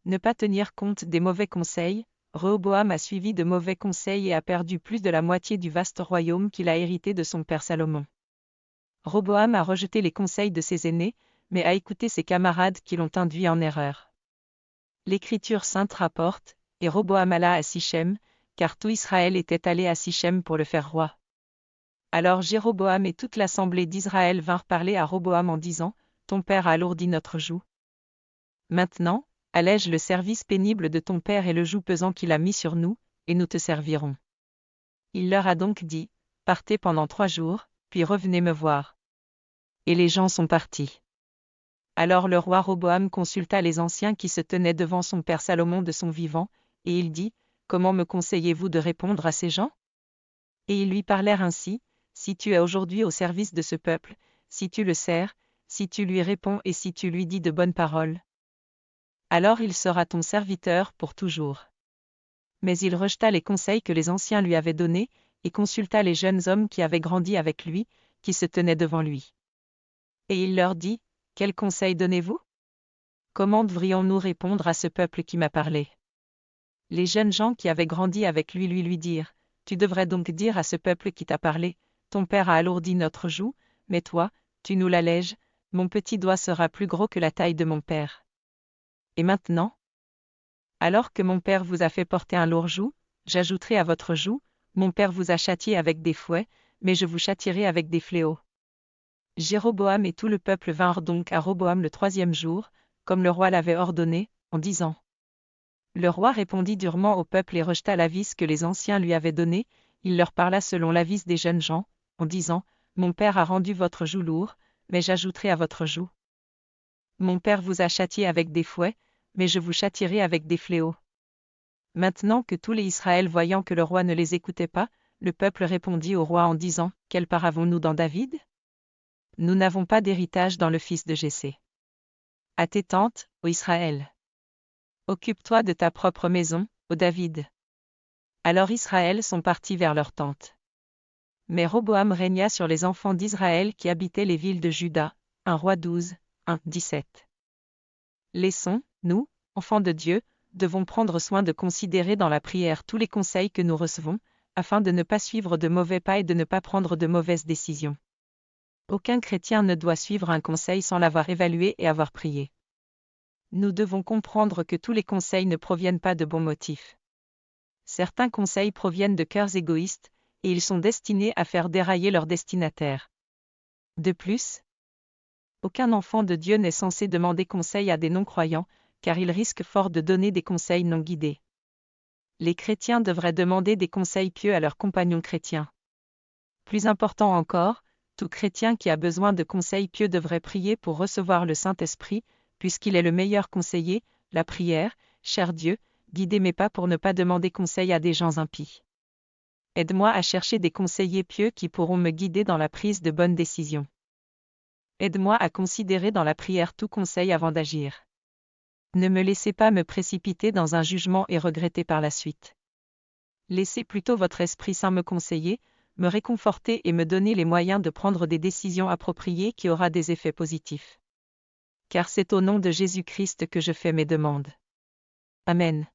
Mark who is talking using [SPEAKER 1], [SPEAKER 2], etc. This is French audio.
[SPEAKER 1] Ne pas tenir compte des mauvais conseils. Rehoboam a suivi de mauvais conseils et a perdu plus de la moitié du vaste royaume qu'il a hérité de son père Salomon. Roboam a rejeté les conseils de ses aînés, mais a écouté ses camarades qui l'ont induit en erreur. L'Écriture sainte rapporte, et Roboam alla à Sichem, car tout Israël était allé à Sichem pour le faire roi. Alors Jéroboam et toute l'assemblée d'Israël vinrent parler à Roboam en disant, « Ton père a alourdi notre joug. Maintenant, allège le service pénible de ton père et le joug pesant qu'il a mis sur nous, et nous te servirons. » Il leur a donc dit, « Partez pendant 3 jours, puis revenez me voir. » Et les gens sont partis. Alors le roi Roboam consulta les anciens qui se tenaient devant son père Salomon de son vivant, et il dit, « Comment me conseillez-vous de répondre à ces gens ?» Et ils lui parlèrent ainsi, « Si tu es aujourd'hui au service de ce peuple, si tu le sers, si tu lui réponds et si tu lui dis de bonnes paroles, alors il sera ton serviteur pour toujours. » Mais il rejeta les conseils que les anciens lui avaient donnés, et consulta les jeunes hommes qui avaient grandi avec lui, qui se tenaient devant lui. Et il leur dit, « Quel conseil donnez-vous ? Comment devrions-nous répondre à ce peuple qui m'a parlé ?» Les jeunes gens qui avaient grandi avec lui dirent, « Tu devrais donc dire à ce peuple qui t'a parlé, ton père a alourdi notre joug, mais toi, tu nous l'allèges, mon petit doigt sera plus gros que la taille de mon père. Et maintenant ? Alors que mon père vous a fait porter un lourd joug, j'ajouterai à votre joug, mon père vous a châtié avec des fouets, mais je vous châtierai avec des fléaux. » Jéroboam et tout le peuple vinrent donc à Roboam le 3e jour, comme le roi l'avait ordonné, en disant. Le roi répondit durement au peuple et rejeta l'avis que les anciens lui avaient donné, il leur parla selon l'avis des jeunes gens, en disant, « Mon père a rendu votre joug lourd, mais j'ajouterai à votre joug. Mon père vous a châtié avec des fouets, mais je vous châtierai avec des fléaux. » Maintenant que tous les Israël voyant que le roi ne les écoutait pas, le peuple répondit au roi en disant, « Quelle part avons-nous dans David ? Nous n'avons pas d'héritage dans le fils de Jessé. À tes tentes, ô Israël. Occupe-toi de ta propre maison, ô David. » Alors Israël sont partis vers leurs tentes. Mais Roboam régna sur les enfants d'Israël qui habitaient les villes de Juda. 1 Roi 12, 1, 17. Laissons, nous, enfants de Dieu, devons prendre soin de considérer dans la prière tous les conseils que nous recevons, afin de ne pas suivre de mauvais pas et de ne pas prendre de mauvaises décisions. Aucun chrétien ne doit suivre un conseil sans l'avoir évalué et avoir prié. Nous devons comprendre que tous les conseils ne proviennent pas de bons motifs. Certains conseils proviennent de cœurs égoïstes, et ils sont destinés à faire dérailler leur destinataire. De plus, aucun enfant de Dieu n'est censé demander conseil à des non-croyants, car ils risquent fort de donner des conseils non guidés. Les chrétiens devraient demander des conseils pieux à leurs compagnons chrétiens. Plus important encore, tout chrétien qui a besoin de conseils pieux devrait prier pour recevoir le Saint-Esprit, puisqu'il est le meilleur conseiller, la prière, cher Dieu, guidez mes pas pour ne pas demander conseil à des gens impies. Aide-moi à chercher des conseillers pieux qui pourront me guider dans la prise de bonnes décisions. Aide-moi à considérer dans la prière tout conseil avant d'agir. Ne me laissez pas me précipiter dans un jugement et regretter par la suite. Laissez plutôt votre Esprit Saint me conseiller, me réconforter et me donner les moyens de prendre des décisions appropriées qui aura des effets positifs. Car c'est au nom de Jésus-Christ que je fais mes demandes. Amen.